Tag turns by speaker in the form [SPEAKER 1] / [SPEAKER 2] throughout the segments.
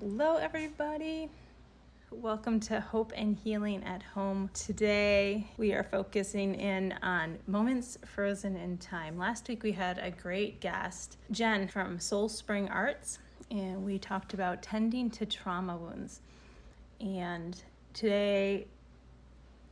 [SPEAKER 1] Hello, everybody. Welcome to Hope and Healing at Home. Today, we are focusing in on moments frozen in time. Last week, we had a great guest, Jen from Soul Spring Arts, and we talked about tending to trauma wounds. And today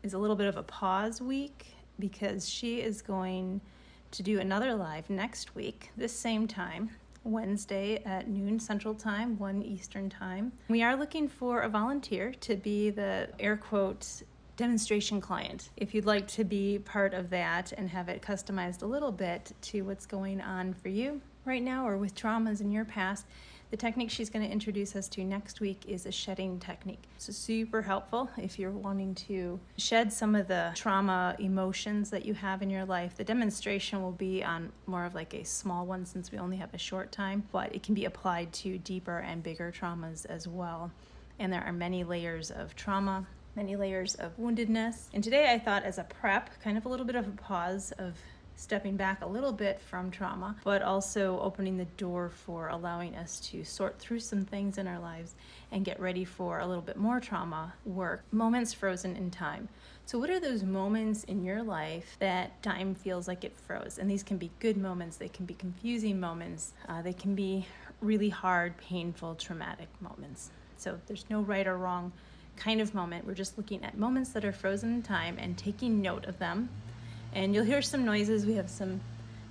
[SPEAKER 1] is a little bit of a pause week because she is going to do another live next week, this same time. Wednesday at noon Central Time, 1 Eastern Time. We are looking for a volunteer to be the air quotes demonstration client. If you'd like to be part of that and have it customized a little bit to what's going on for you right now or with traumas in your past, the technique she's going to introduce us to next week is a shedding technique. So super helpful if you're wanting to shed some of the trauma emotions that you have in your life. The demonstration will be on more of like a small one since we only have a short time, but it can be applied to deeper and bigger traumas as well. And there are many layers of trauma, many layers of woundedness. And today I thought as a prep, kind of a little bit of a pause of stepping back a little bit from trauma, but also opening the door for allowing us to sort through some things in our lives and get ready for a little bit more trauma work. Moments frozen in time. So what are those moments in your life that time feels like it froze? And these can be good moments, they can be confusing moments, they can be really hard, painful, traumatic moments. So there's no right or wrong kind of moment. We're just looking at moments that are frozen in time and taking note of them. And you'll hear some noises. We have some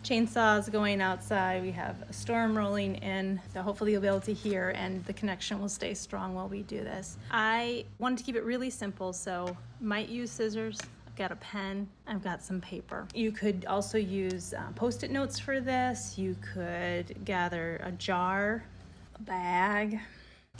[SPEAKER 1] chainsaws going outside. We have a storm rolling in. So hopefully you'll be able to hear and the connection will stay strong while we do this. I wanted to keep it really simple, so might use scissors. I've got a pen. I've got some paper. You could also use Post-it notes for this. You could gather a jar, a bag,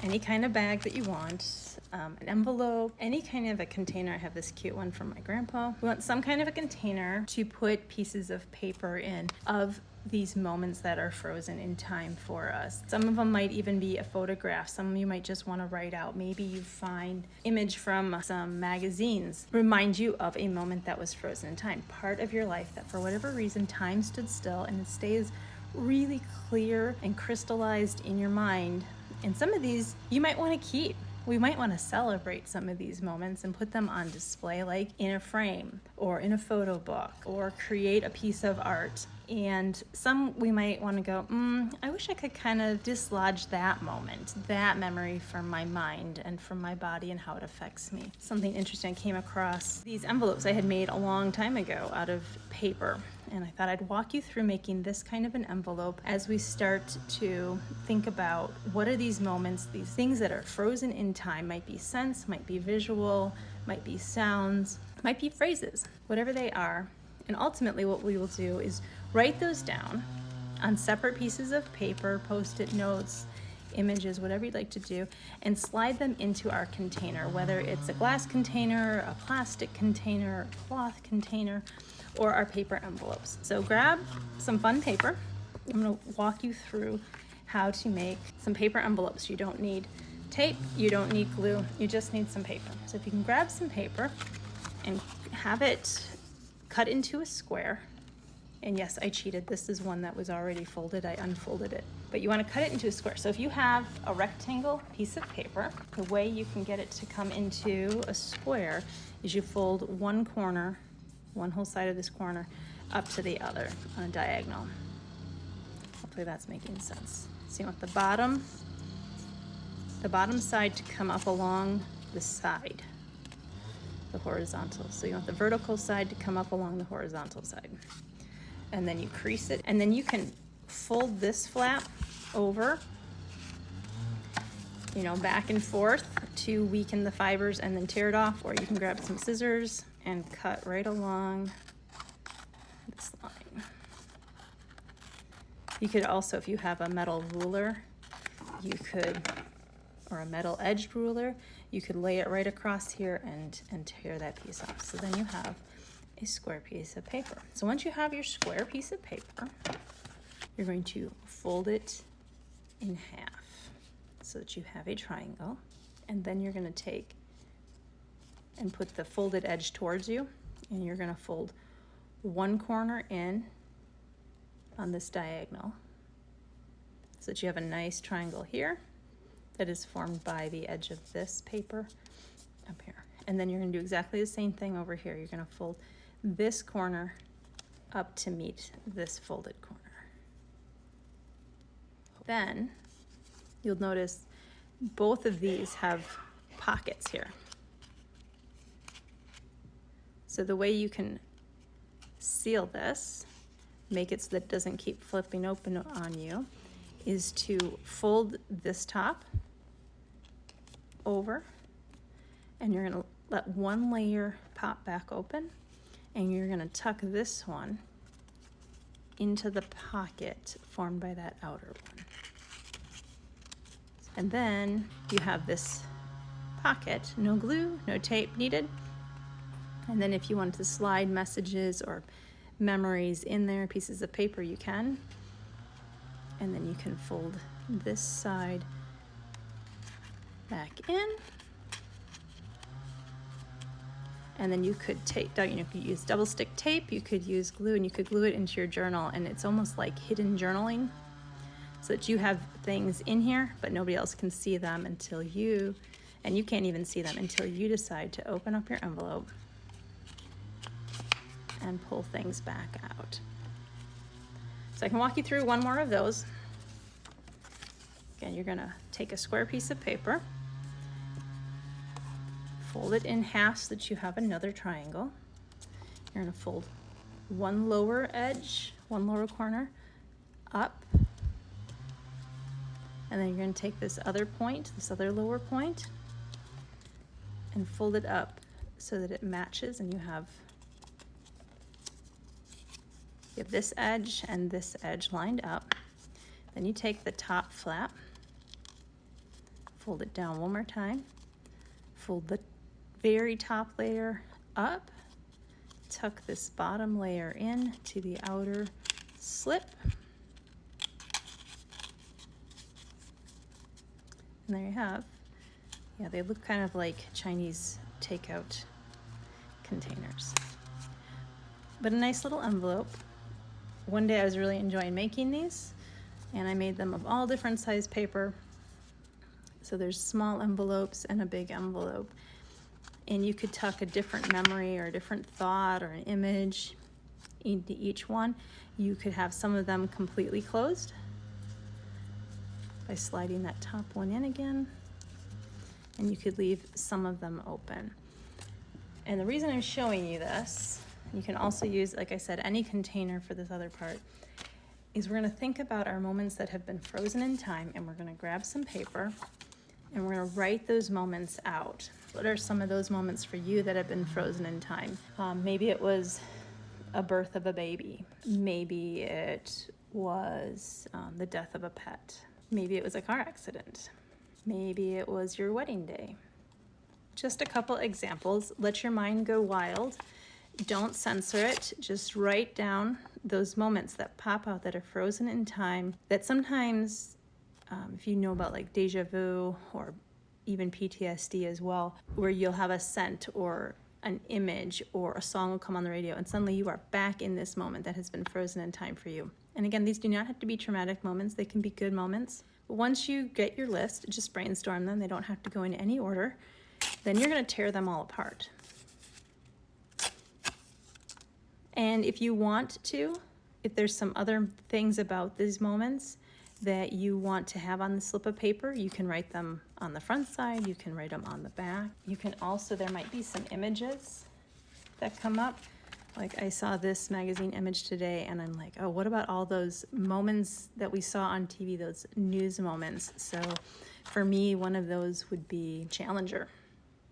[SPEAKER 1] any kind of bag that you want, an envelope, any kind of a container. I have this cute one from my grandpa. We want some kind of a container to put pieces of paper in of these moments that are frozen in time for us. Some of them might even be a photograph. Some you might just want to write out. Maybe you find image from some magazines, remind you of a moment that was frozen in time, part of your life that for whatever reason time stood still, and it stays really clear and crystallized in your mind. And some of these you might want to keep. We might want to celebrate some of these moments and put them on display, like in a frame or in a photo book, or create a piece of art. And some we might want to go, I wish I could kind of dislodge that moment, that memory from my mind and from my body and how it affects me. Something interesting, I came across these envelopes I had made a long time ago out of paper. And I thought I'd walk you through making this kind of an envelope as we start to think about what are these moments, these things that are frozen in time. Might be scents, might be visual, might be sounds, might be phrases, whatever they are. And ultimately what we will do is write those down on separate pieces of paper, Post-it notes, images, whatever you'd like to do, and slide them into our container, whether it's a glass container, a plastic container, a cloth container, or our paper envelopes. So grab some fun paper. I'm going to walk you through how to make some paper envelopes. You don't need tape, you don't need glue, you just need some paper. So if you can grab some paper and have it cut into a square. And yes, I cheated. This is one that was already folded. I unfolded it. But you want to cut it into a square. So if you have a rectangle piece of paper, the way you can get it to come into a square is you fold one corner, one whole side of this corner, up to the other on a diagonal. Hopefully that's making sense. So you want the bottom side to come up along the side, the horizontal. So you want the vertical side to come up along the horizontal side. And then you crease it, and then you can fold this flap over, back and forth to weaken the fibers and then tear it off, or you can grab some scissors and cut right along this line. You could also, if you have a metal ruler, or a metal edged ruler, you could lay it right across here and tear that piece off. So then you have a square piece of paper. So once you have your square piece of paper, you're going to fold it in half so that you have a triangle. And then you're going to take and put the folded edge towards you, and you're going to fold one corner in on this diagonal so that you have a nice triangle here. that is formed by the edge of this paper up here. And then you're going to do exactly the same thing over here. You're going to fold this corner up to meet this folded corner. Then you'll notice both of these have pockets here. So the way you can seal this, make it so that it doesn't keep flipping open on you, is to fold this top over, and you're going to let one layer pop back open, and you're going to tuck this one into the pocket formed by that outer one. And then you have this pocket, no glue, no tape needed. And then if you want to slide messages or memories in there, pieces of paper, you can. And then you can fold this side back in. And then you could you could use double stick tape, you could use glue, and you could glue it into your journal, and it's almost like hidden journaling, so that you have things in here, but nobody else can see them until you, and you can't even see them until you decide to open up your envelope and pull things back out. So I can walk you through one more of those. Again, you're gonna take a square piece of paper, fold it in half so that you have another triangle. You're gonna fold one lower edge, one lower corner up, and then you're gonna take this other point, this other lower point, and fold it up so that it matches, and you have this edge and this edge lined up. Then you take the top flap, fold it down one more time, fold the very top layer up, tuck this bottom layer in to the outer slip, and there you have, yeah, they look kind of like Chinese takeout containers, but a nice little envelope. One day I was really enjoying making these, and I made them of all different size paper. So there's small envelopes and a big envelope. And you could tuck a different memory or a different thought or an image into each one. You could have some of them completely closed by sliding that top one in again. And you could leave some of them open. And the reason I'm showing you this, you can also use, like I said, any container for this other part, is we're gonna think about our moments that have been frozen in time, and we're gonna grab some paper and we're gonna write those moments out. What are some of those moments for you that have been frozen in time? Maybe it was a birth of a baby. Maybe it was the death of a pet. Maybe it was a car accident. Maybe it was your wedding day. Just a couple examples. Let your mind go wild. Don't censor it. Just write down those moments that pop out that are frozen in time, that sometimes, if you know about like deja vu or even PTSD as well, where you'll have a scent or an image or a song will come on the radio and suddenly you are back in this moment that has been frozen in time for you. And again, these do not have to be traumatic moments. They can be good moments. But once you get your list, just brainstorm them. They don't have to go in any order. Then you're going to tear them all apart. And if you want to, if there's some other things about these moments that you want to have on the slip of paper, you can write them on the front side, you can write them on the back. You can also, there might be some images that come up. Like I saw this magazine image today and I'm like, oh, what about all those moments that we saw on TV, those news moments? So for me, one of those would be Challenger.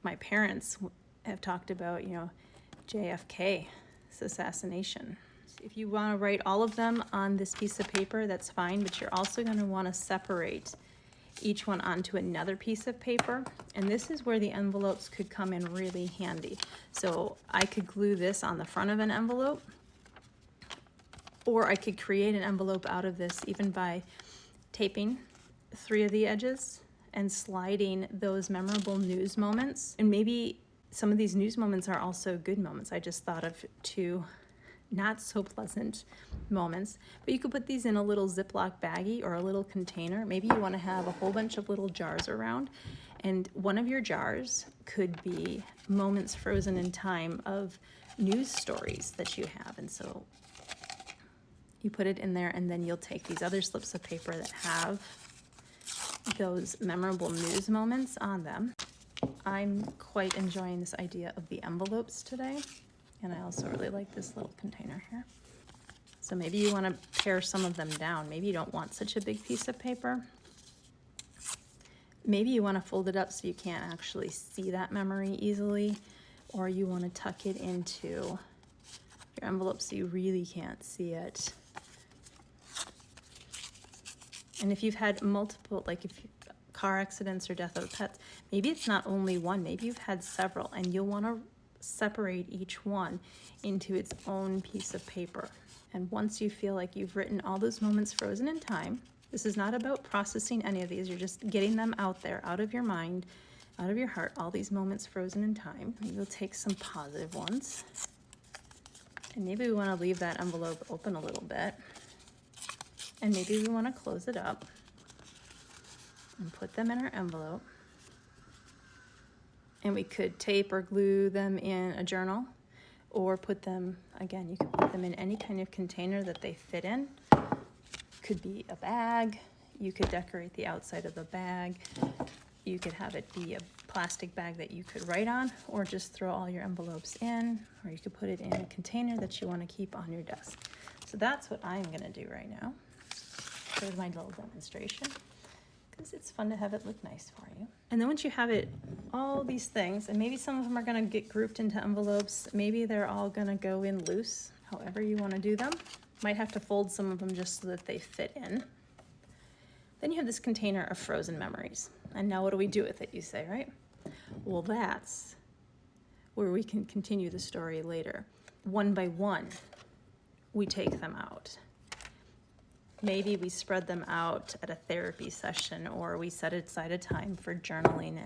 [SPEAKER 1] My parents have talked about, JFK. Assassination. If you want to write all of them on this piece of paper, that's fine, but you're also going to want to separate each one onto another piece of paper, and this is where the envelopes could come in really handy. So I could glue this on the front of an envelope, or I could create an envelope out of this even by taping 3 of the edges and sliding those memorable news moments. And maybe some of these news moments are also good moments. I just thought of 2 not so pleasant moments. But you could put these in a little Ziploc baggie or a little container. Maybe you want to have a whole bunch of little jars around, and one of your jars could be moments frozen in time of news stories that you have. And so you put it in there, and then you'll take these other slips of paper that have those memorable news moments on them. I'm quite enjoying this idea of the envelopes today, and I also really like this little container here. So maybe you want to pare some of them down. Maybe you don't want such a big piece of paper. Maybe you want to fold it up so you can't actually see that memory easily, or you want to tuck it into your envelope so you really can't see it. And if you've had multiple, like if you, car accidents or death of pets, maybe it's not only one, maybe you've had several, and you'll want to separate each one into its own piece of paper. And once you feel like you've written all those moments frozen in time, this is not about processing any of these, you're just getting them out there, out of your mind, out of your heart, all these moments frozen in time. You'll take some positive ones. And maybe we want to leave that envelope open a little bit. And maybe we want to close it up and put them in our envelope. And we could tape or glue them in a journal, or put them, again, you could put them in any kind of container that they fit in. Could be a bag. You could decorate the outside of the bag. You could have it be a plastic bag that you could write on, or just throw all your envelopes in, or you could put it in a container that you want to keep on your desk. So that's what I'm going to do right now. Here's my little demonstration, because it's fun to have it look nice for you. And then once you have it, all these things, and maybe some of them are going to get grouped into envelopes, maybe they're all going to go in loose, however you want to do them. Might have to fold some of them just so that they fit in. Then you have this container of frozen memories. And now what do we do with it, you say, right? Well, that's where we can continue the story later. One by one, we take them out. Maybe we spread them out at a therapy session, or we set aside a time for journaling,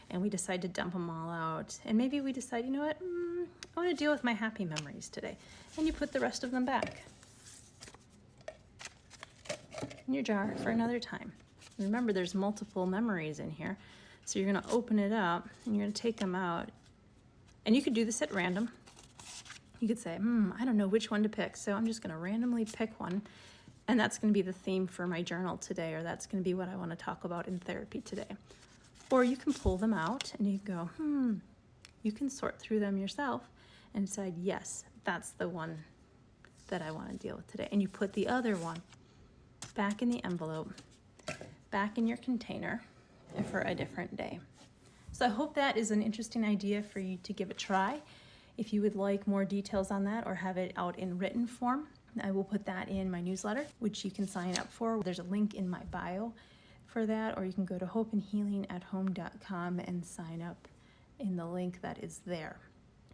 [SPEAKER 1] and we decide to dump them all out. And maybe we decide, you know what, I want to deal with my happy memories today. And you put the rest of them back in your jar for another time. Remember, there's multiple memories in here. So you're going to open it up, and you're going to take them out. And you could do this at random. You could say, I don't know which one to pick, so I'm just going to randomly pick one. And that's going to be the theme for my journal today, or that's going to be what I want to talk about in therapy today. Or you can pull them out and you go, you can sort through them yourself and decide, yes, that's the one that I want to deal with today. And you put the other one back in the envelope, back in your container for a different day. So I hope that is an interesting idea for you to give a try. If you would like more details on that or have it out in written form, I will put that in my newsletter, which you can sign up for. There's a link in my bio for that, or you can go to hopeandhealingathome.com and sign up in the link that is there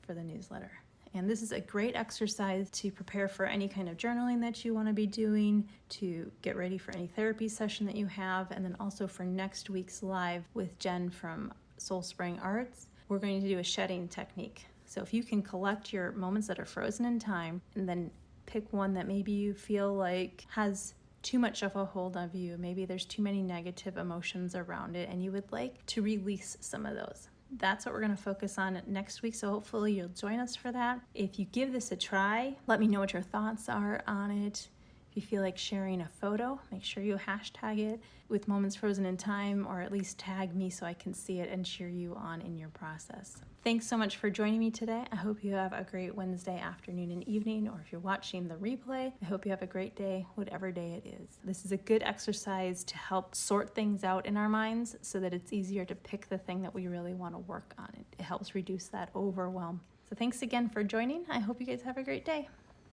[SPEAKER 1] for the newsletter. And this is a great exercise to prepare for any kind of journaling that you want to be doing, to get ready for any therapy session that you have, and then also for next week's live with Jen from Soul Spring Arts. We're going to do a shedding technique. So if you can collect your moments that are frozen in time, and then pick one that maybe you feel like has too much of a hold of you, maybe there's too many negative emotions around it, and you would like to release some of those. That's what we're going to focus on next week, so hopefully you'll join us for that. If you give this a try, let me know what your thoughts are on it. If you feel like sharing a photo, make sure you hashtag it with Moments Frozen in Time, or at least tag me so I can see it and cheer you on in your process. Thanks so much for joining me today. I hope you have a great Wednesday afternoon and evening, or if you're watching the replay, I hope you have a great day, whatever day it is. This is a good exercise to help sort things out in our minds so that it's easier to pick the thing that we really want to work on. It helps reduce that overwhelm. So thanks again for joining. I hope you guys have a great day.